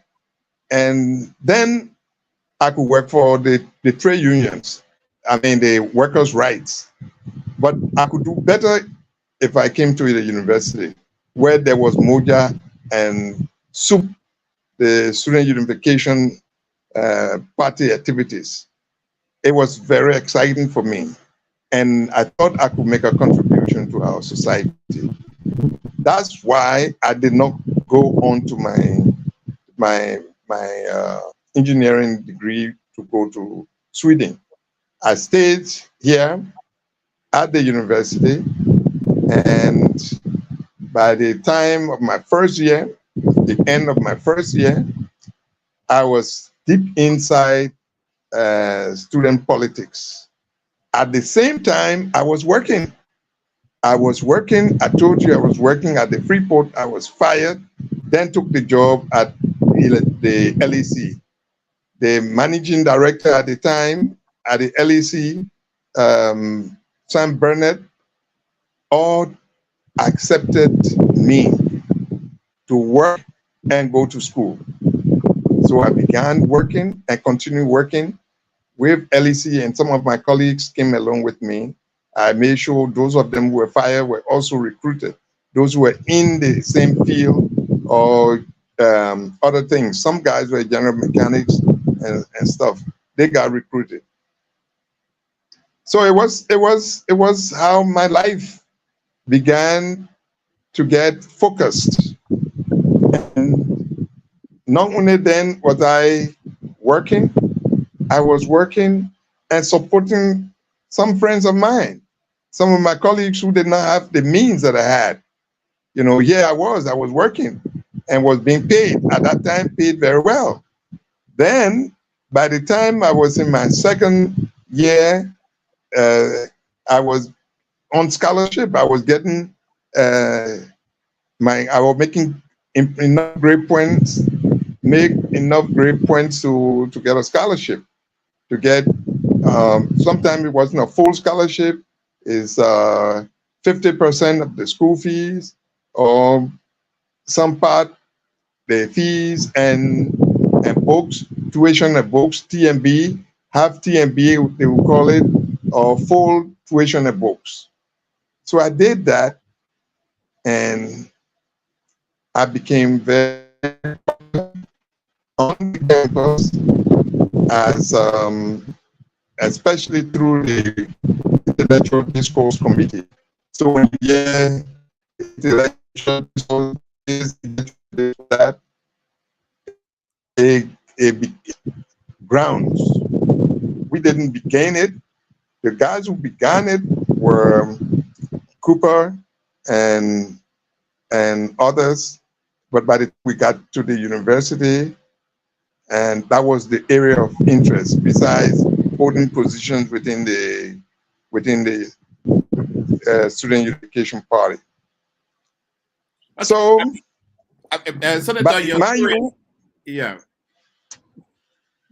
then I could work for the trade unions. The workers' rights. But I could do better if I came to the university where there was Moja and SUP, the Student Unification Party activities. It was very exciting for me. And I thought I could make a contribution to our society. That's why I did not go on to my engineering degree to go to Sweden. I stayed here at the university, and by the time of my first year, the end of my first year, I was deep inside student politics. At the same time, I was working. I told you I was working at the Freeport. I was fired, then took the job at the LEC. The managing director at the time at the LEC, Sam Burnett, all accepted me to work and go to school. So I began working and continued working with LEC, and some of my colleagues came along with me. I made sure those of them who were fired were also recruited. Those who were in the same field or other things. Some guys were general mechanics and stuff. They got recruited. So it was how my life began to get focused. And not only then was I working, I was working and supporting some friends of mine, some of my colleagues who did not have the means that I had. You know, here I was working and was being paid at that time, paid very well. Then, by the time I was in my second year, I was on scholarship. I was getting I was making enough grade points, make enough grade points to get a scholarship. To get, sometimes it wasn't a full scholarship, is 50% of the school fees, or some part the fees and books, tuition and books, TMB, half TMB they will call it, or full tuition and books. So I did that, and I became very on the campus as especially through the intellectual discourse committee. So when you hear intellectual discourse, that a grounds. We didn't begin it. The guys who began it were Cooper and others. But by the time we got to the university, and that was the area of interest, besides holding positions within the Student Unification Party. Okay. So, Senator, but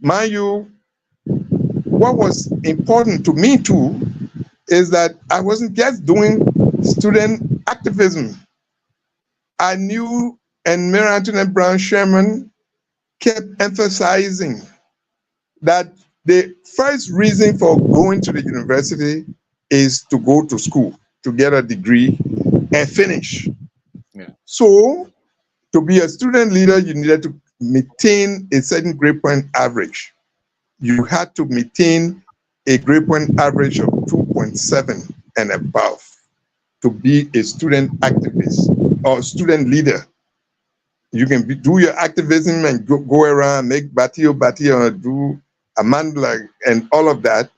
mind you, what was important to me too is that I wasn't just doing student activism. I knew, and Mary Antoinette Brown Sherman kept emphasizing that the first reason for going to the university is to go to school, to get a degree and finish. Yeah. So to be a student leader, you needed to maintain a certain grade point average. You had to maintain a grade point average of 2.7 and above to be a student activist or student leader. You can do your activism and go around, make batio, or do a mandala and all of that,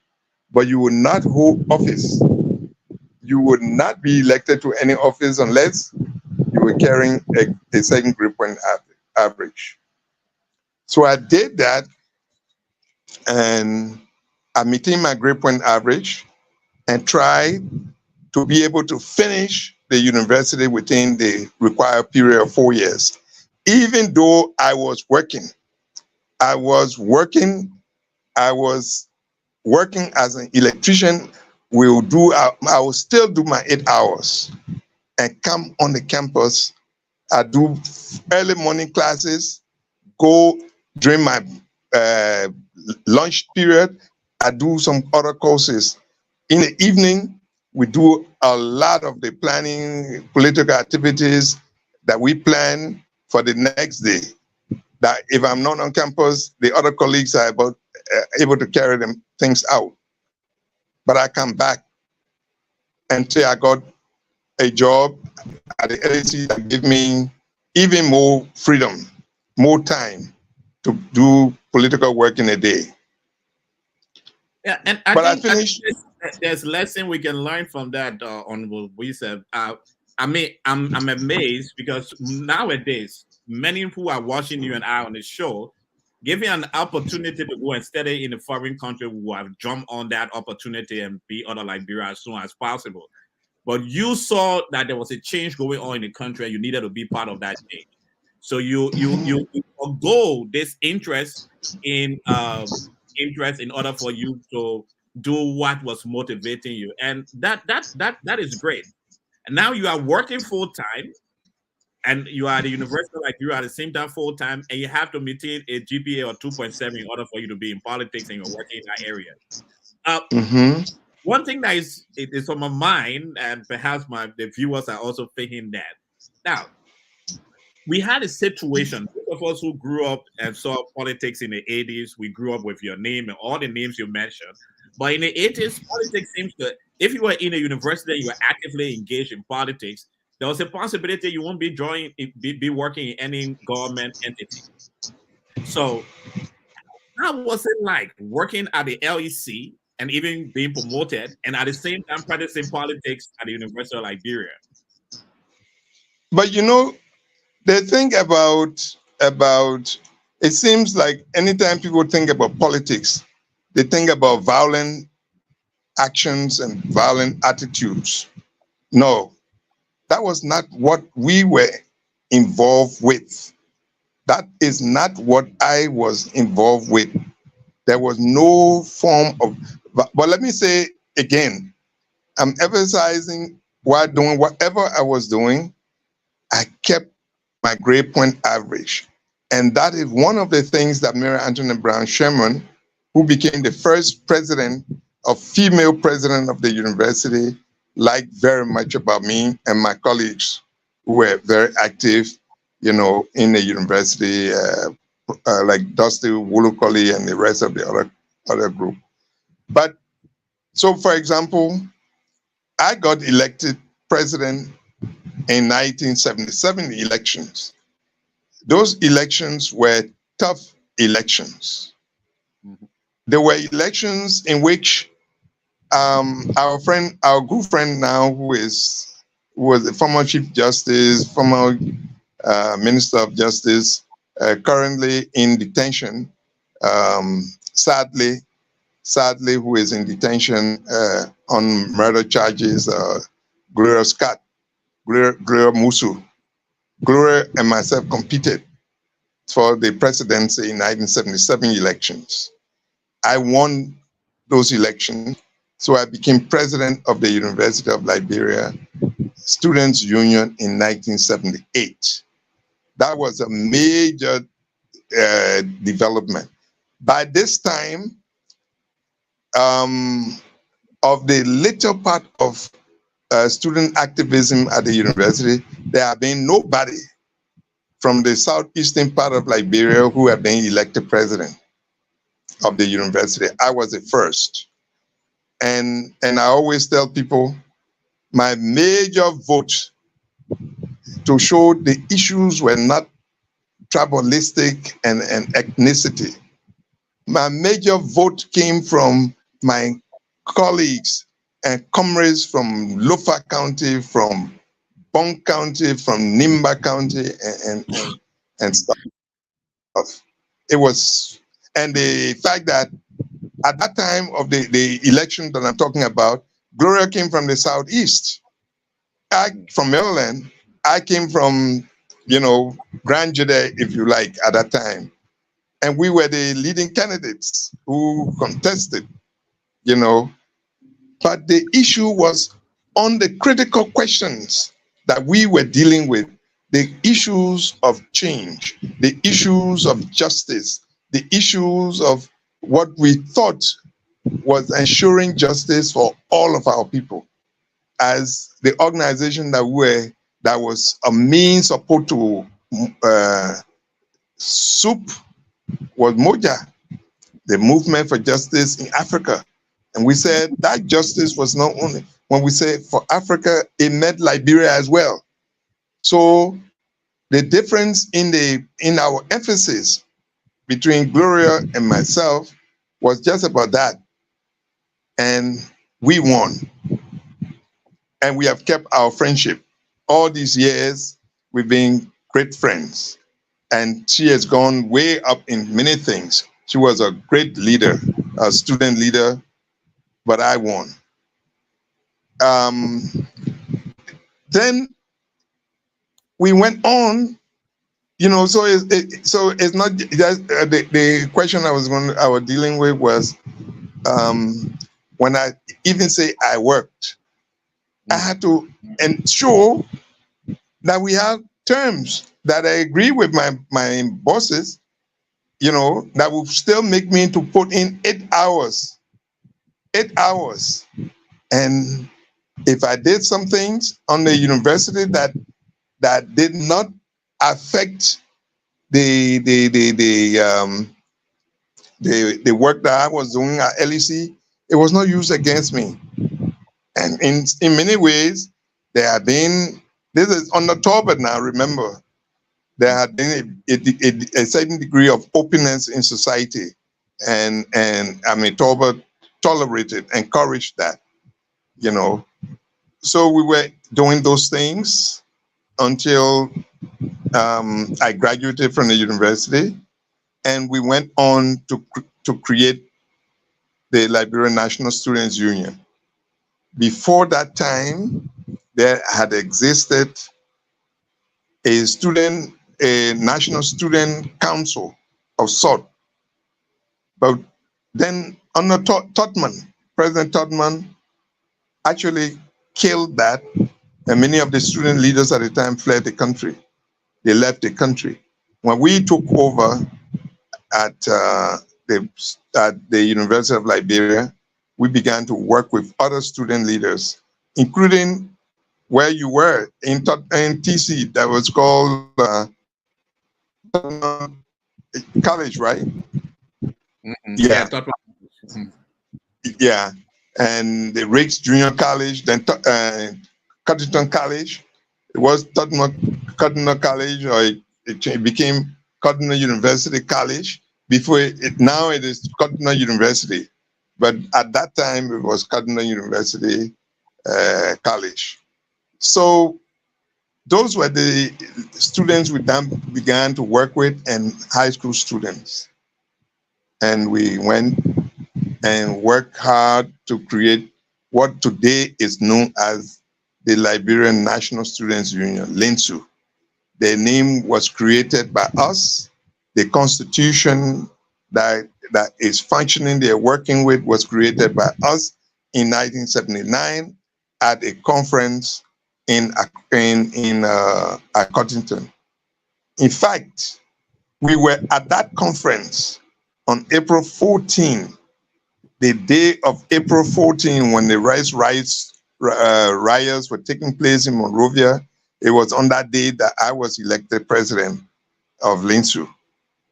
but you will not hold office. You would not be elected to any office unless you were carrying a certain grade point average. So I did that, and I maintained my grade point average and tried to be able to finish the university within the required period of 4 years. Even though I was working as an electrician. I will still do my 8 hours and come on the campus. I do early morning classes, go during my lunch period. I do some other courses. In the evening, we do a lot of the planning, political activities that we plan for the next day. That if I'm not on campus, the other colleagues are able to carry them things out. But I come back until I got a job at the LAC that gave me even more freedom, more time to do political work in a day. Yeah, and I think there's lesson we can learn from that, Honorable Wesseh. I mean, I'm amazed because nowadays, many who are watching you and I on the show, give you an opportunity to go and study in a foreign country, who have jumped on that opportunity and be out of Liberia as soon as possible. But you saw that there was a change going on in the country, and you needed to be part of that change. So you forgo this interest in order for you to do what was motivating you, and that is great. And now you are working full time, and you are at the university like you are at the same time full time, and you have to maintain a GPA or 2.7 in order for you to be in politics and you're working in that area. Mm-hmm. One thing that is on my mind, and perhaps the viewers are also thinking that. Now, we had a situation. Those of us who grew up and saw politics in the 80s, we grew up with your name and all the names you mentioned. But in the 80s, politics seems to, if you were in a university and you were actively engaged in politics, there was a possibility you won't be working in any government entity. So, how was it like working at the LEC and even being promoted and at the same time practicing politics at the University of Liberia? But the thing about it seems like anytime people think about politics, they think about violent actions and violent attitudes. No, that was not what we were involved with. That is not what I was involved with. There was no form of, but let me say again, I'm emphasizing while doing whatever I was doing, I kept my grade point average. And that is one of the things that Mary Antoinette Brown Sherman, who became the first female president of the university, liked very much about me and my colleagues who were very active, in the university, like Dusty Wulukoli and the rest of the other group. But so, for example, I got elected president in 1977 elections. Those elections were tough elections. Mm-hmm. There were elections in which our good friend now, who was a former Chief Justice, former Minister of Justice, currently in detention, sadly, who is in detention on murder charges, Gloria Scott, Gloria Musu. Gloria and myself competed for the presidency in 1977 elections. I won those elections, so I became president of the University of Liberia Students' Union in 1978. That was a major development. By this time, of the little part of student activism at the university, there have been nobody from the southeastern part of Liberia who have been elected president of the university. I was the first. And I always tell people my major vote to show the issues were not tribalistic and ethnicity. My major vote came from my colleagues and comrades from Lofa County, from Bong County, from Nimba County, and stuff. It was, and the fact that at that time of the election that I'm talking about, Gloria came from the Southeast. I from Maryland. I came from, Grand Judah, if you like, at that time. And we were the leading candidates who contested, But the issue was on the critical questions that we were dealing with, the issues of change, the issues of justice, the issues of what we thought was ensuring justice for all of our people. As the organization that was a main support to SOUP was Moja, the Movement for Justice in Africa. And we said that justice was not only, when we say for Africa, it meant Liberia as well. So the difference in our emphasis between Gloria and myself was just about that. And we won. And we have kept our friendship. All these years, we've been great friends. And she has gone way up in many things. She was a great leader, a student leader, but I won. Then we went on, so it's not just the question I was dealing with was when I even say I worked, I had to ensure that we have terms that I agree with my bosses, that will still make me to put in 8 hours. 8 hours. And if I did some things on the university that did not affect the work that I was doing at LEC, it was not used against me. And in many ways, there have been, this is on the top, but now remember, there had been a certain degree of openness in society. And I mean, Talbot tolerated, encouraged that. So we were doing those things until I graduated from the university, and we went on to create the Liberian National Students Union. Before that time, there had existed a National Student Council of sort. But then under President Todman actually killed that, and many of the student leaders at the time fled the country. They left the country. When we took over at the University of Liberia, we began to work with other student leaders, including where you were in TC, that was called College, right? Yeah. Yeah. And the Rakes Junior College, then Cottington College. It was Cottington College, or it became Cottington University College. Now it is Cottington University. But at that time, it was Cottington University College. So those were the students we then began to work with, and high school students. And we went and worked hard to create what today is known as the Liberian National Students Union, LINSU. The name was created by us. The constitution that is functioning, they're working with, was created by us in 1979 at a conference in Cottington. In fact, we were at that conference on April 14, the day of April 14, when the riots were taking place in Monrovia. It was on that day that I was elected president of LINSU,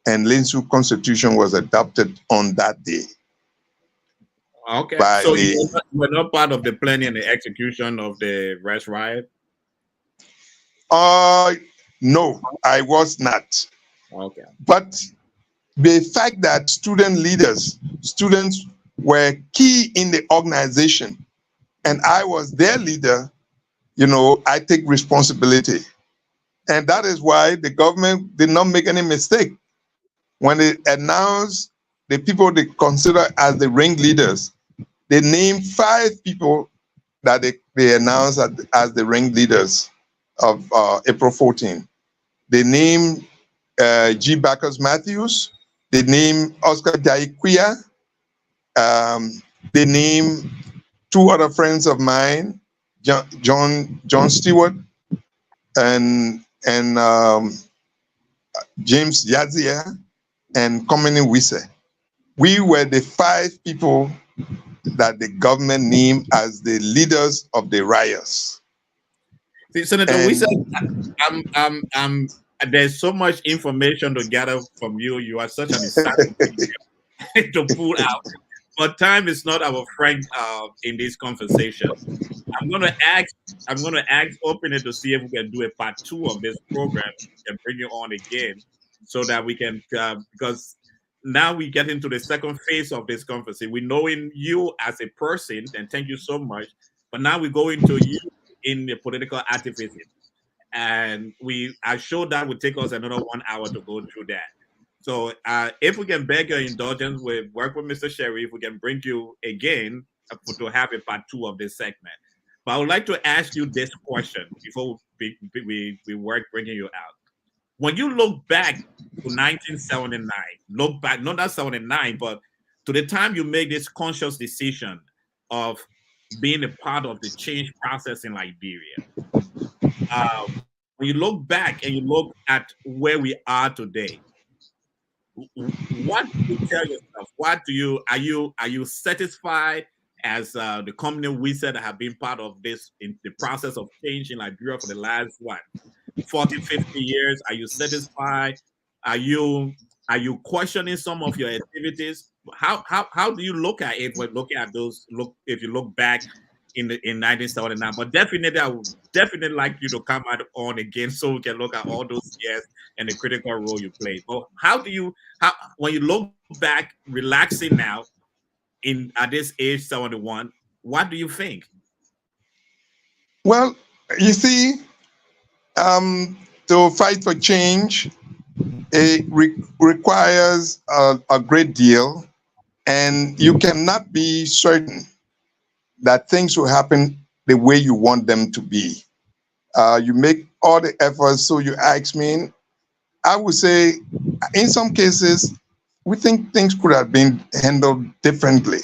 and LINSU constitution was adopted on that day. Okay, so you were not part of the planning and the execution of the rest riot? No, I was not. Okay. But the fact that students were key in the organization, and I was their leader, I take responsibility. And that is why the government did not make any mistake. When they announced the people they consider as the ringleaders, they named 5 people that they announced as the ringleaders of April 14. They named G. Bacchus Matthews. They named Oscar Jaiquia. They named 2 other friends of mine, John Stewart and James Yazia and Conmany Wesseh. We were the 5 people that the government named as the leaders of the riots. See, Senator Wesseh, there's so much information to gather from you. You are such an exciting to pull out. But time is not our friend in this conversation. I'm going to ask open to see if we can do a part 2 of this program and bring you on again, so that we can because now we get into the second phase of this conversation. We know in you as a person, and thank you so much. But now we go into you in the political activism, and I sure that would take us another 1 hour to go through that. So if we can beg your indulgence, we work with Mr. Sheriff, we can bring you again to have a part 2 of this segment. But I would like to ask you this question before we work bringing you out. When you look back to 1979, look back, not that 79, but to the time you made this conscious decision of being a part of the change process in Liberia, when you look back and you look at where we are today, what do you tell yourself? What do you are you satisfied as the company we said have been part of this in the process of change in Liberia for the last what 40, 50 years? Are you satisfied? Are you are you questioning some of your activities? How do you look at it when looking at those look if you look back in 1979? But definitely I would definitely like you to come out on again so we can look at all those years and the critical role you played. But how do you how when you look back relaxing now in at this age 71, what do you think? Well, you see, to fight for change, it requires a great deal, and you cannot be certain that things will happen the way you want them to be. You make all the efforts. So you ask me, I would say, in some cases, we think things could have been handled differently.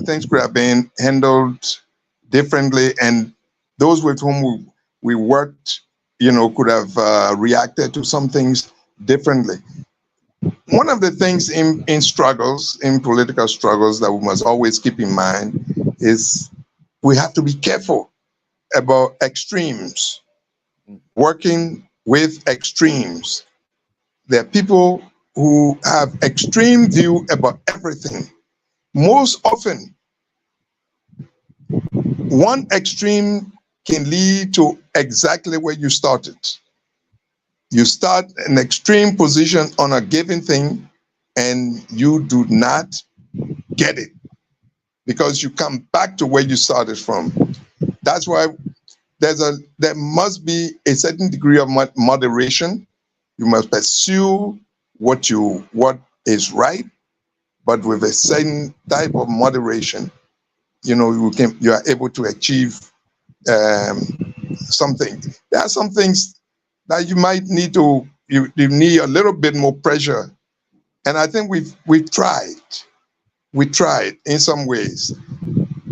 Things could have been handled differently, and those with whom we worked, could have reacted to some things differently. One of the things in struggles, in political struggles, that we must always keep in mind is we have to be careful about extremes, working with extremes. There are people who have extreme view about everything. Most often, one extreme can lead to exactly where you started. You start an extreme position on a given thing and you do not get it because you come back to where you started from. That's why there must be a certain degree of moderation. You must pursue what is right, but with a certain type of moderation. You are able to achieve something. There are some things that you might need you need a little bit more pressure, and I think we've tried. We tried in some ways,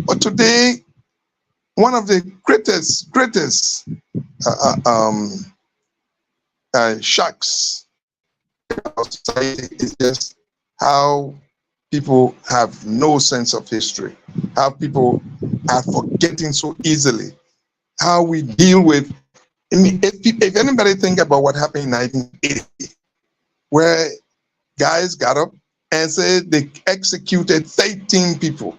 but today one of the greatest shocks in our society is just how people have no sense of history, how people are forgetting so easily, how we deal with. I mean, if anybody think about what happened in 1980, where guys got up and said they executed 13 people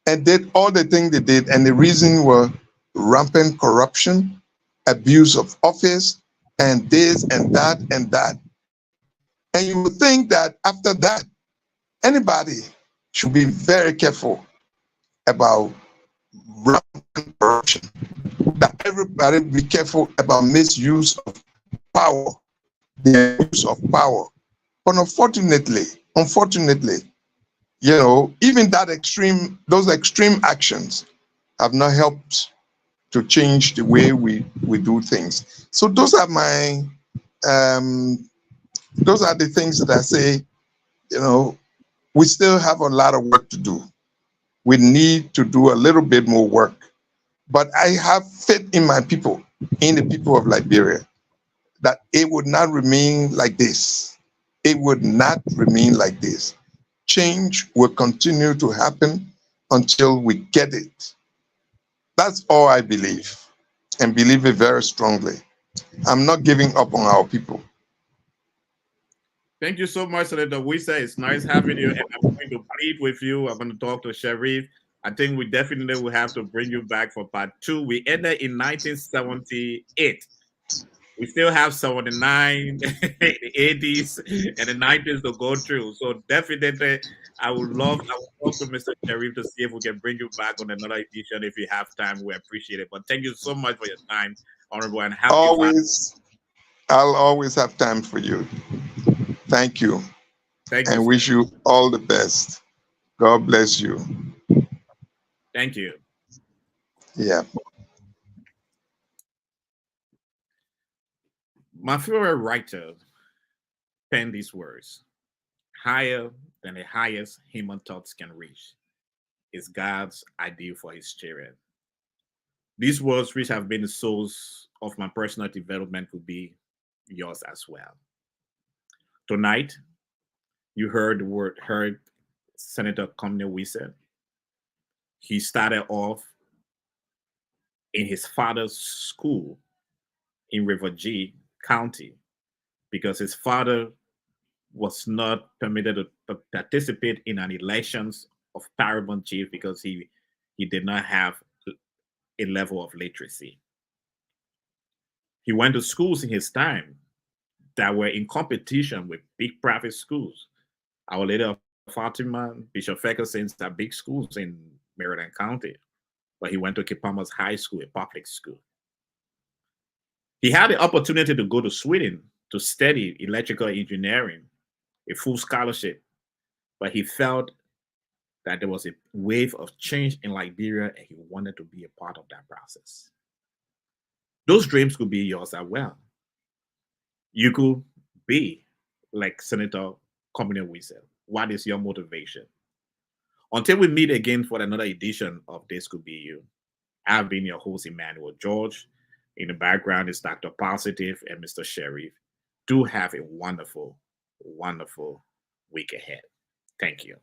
and did all the things they did, and the reason were rampant corruption, abuse of office, and this and that and that. And you would think that after that, anybody should be very careful about rampant corruption, that everybody be careful about misuse of power, the use of power. But unfortunately, even those extreme actions have not helped to change the way we do things. So those are the things that I say, we still have a lot of work to do. We need to do a little bit more work. But I have faith in my people, in the people of Liberia, that it would not remain like this. It would not remain like this. Change will continue to happen until we get it. That's all I believe, and believe it very strongly. I'm not giving up on our people. Thank you so much, Senator Wesseh. It's nice having you, and I'm going to plead with you. I'm going to talk to Sharif. I think we definitely will have to bring you back for part 2. We ended in 1978. We still have 79, the 80s, and the 90s to go through. So definitely, I would talk to Mr. Sharif to see if we can bring you back on another edition if you have time. We appreciate it. But thank you so much for your time, Honorable, and happy Father's Always, I'll always have time for you. Thank you, Thank you, and sir. wish you all the best. God bless you. Thank you. Yeah. My favorite writer penned these words: higher than the highest human thoughts can reach is God's ideal for his children. These words, which have been the source of my personal development, will be yours as well. Tonight, you heard Senator Conmany Wesseh. He started off in his father's school in River G County because his father was not permitted to participate in an elections of paramount chief because he did not have a level of literacy. He went to schools in his time that were in competition with big private schools. Our Lady of Fatima, Bishop Ferguson's are big schools in Maryland County, but he went to Kipama's High School, a public school. He had the opportunity to go to Sweden to study electrical engineering, a full scholarship, but he felt that there was a wave of change in Liberia and he wanted to be a part of that process. Those dreams could be yours as well. You could be like Senator Conmany Wesseh. What is your motivation? Until we meet again for another edition of This Could Be You, I've been your host, Emmanuel George. In the background is Dr. Positive and Mr. Sheriff. Do have a wonderful, wonderful week ahead. Thank you.